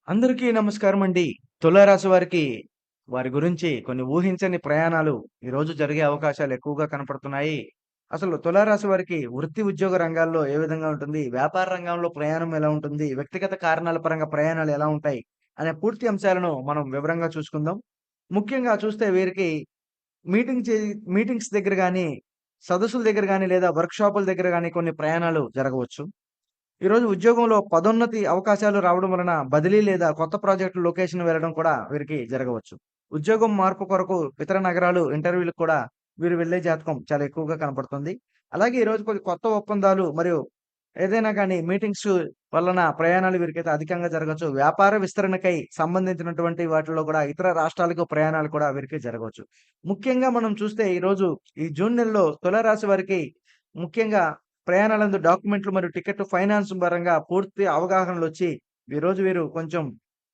అందరికీ నమస్కారమండి. తులారాశి వారికి వారి గురించి కొన్ని ఊహించని ప్రయాణాలు ఈరోజు జరిగే అవకాశాలు ఎక్కువగా కనపడుతున్నాయి. అసలు తులారాశి వారికి వృత్తి, ఉద్యోగ రంగాల్లో ఏ విధంగా ఉంటుంది? వ్యాపార రంగంలో ప్రయాణం ఎలా ఉంటుంది? వ్యక్తిగత కారణాల పరంగా ప్రయాణాలు ఎలా ఉంటాయి? అనే పూర్తి అంశాలను మనం వివరంగా చూసుకుందాం. ముఖ్యంగా చూస్తే వీరికి మీటింగ్ చే మీటింగ్స్ దగ్గర గాని, సదస్సుల దగ్గర గాని, లేదా వర్క్‌షాపుల దగ్గర గాని కొన్ని ప్రయాణాలు జరగవచ్చు. ఈరోజు ఉద్యోగంలో పదోన్నతి అవకాశాలు రావడం వలన బదిలీ లేదా కొత్త ప్రాజెక్ట్ లొకేషన్ వెళ్ళడం కూడా వీరికి జరగవచ్చు. ఉద్యోగం మార్పు కొరకు ఇతర నగరాలు ఇంటర్వ్యూ‌లకు కూడా వీరు వెళ్ళే జాతకం చాలా ఎక్కువగా కనపడుతుంది. అలాగే ఈరోజు కొన్ని కొత్త ఒప్పందాలు మరియు ఏదైనా గాని మీటింగ్స్ వలన ప్రయాణాలు వీరికైతే అధికంగా జరగొచ్చు. వ్యాపార విస్తరణకై సంబంధించినటువంటి వాటిల్లో కూడా ఇతర రాష్ట్రాలకు ప్రయాణాలు కూడా వీరికి జరగవచ్చు. ముఖ్యంగా మనం చూస్తే ఈరోజు ఈ జూన్ నెలలో తులారాశి వారికి ముఖ్యంగా ప్రయాణాలందు డాక్యుమెంట్లు మరియు టికెట్ ఫైనాన్స్ పరంగా పూర్తి అవగాహనలొచ్చి, ఈరోజు వీరు కొంచెం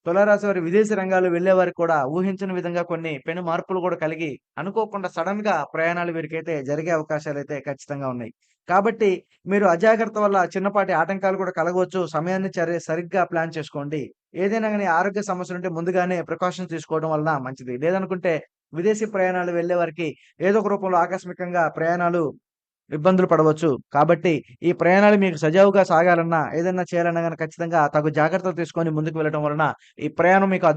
తులారాశి వారి విదేశీ రంగాలు వెళ్ళేవారికి కూడా ఊహించని విధంగా కొన్ని పెను మార్పులు కూడా కలిగి, అనుకోకుండా సడెన్‌గా ప్రయాణాలు వీరికైతే జరిగే అవకాశాలైతే ఖచ్చితంగా ఉన్నాయి. కాబట్టి మీరు అజాగ్రత్త వల్ల చిన్నపాటి ఆటంకాలు కూడా కలగవచ్చు. సమయాన్ని సరిగ్గా ప్లాన్ చేసుకోండి. ఏదైనా గాని ఆరోగ్య సమస్యలుంటే ముందుగానే ప్రికాషన్స్ తీసుకోవడం వలన మంచిది. లేదనుకుంటే విదేశీ ప్రయాణాలు వెళ్ళేవారికి ఏదో ఒక రూపంలో ఆకస్మికంగా ప్రయాణాలు ఇబ్బందులు పడవచ్చు. కాబట్టి ఈ ప్రయాణాలు మీకు సజావుగా సాగాలన్నా, ఏదన్నా చేయాలన్నా గాని ఖచ్చితంగా తగు జాగ్రత్తలు తీసుకొని ముందుకు వెళ్ళటం వలన ఈ ప్రయాణం మీకు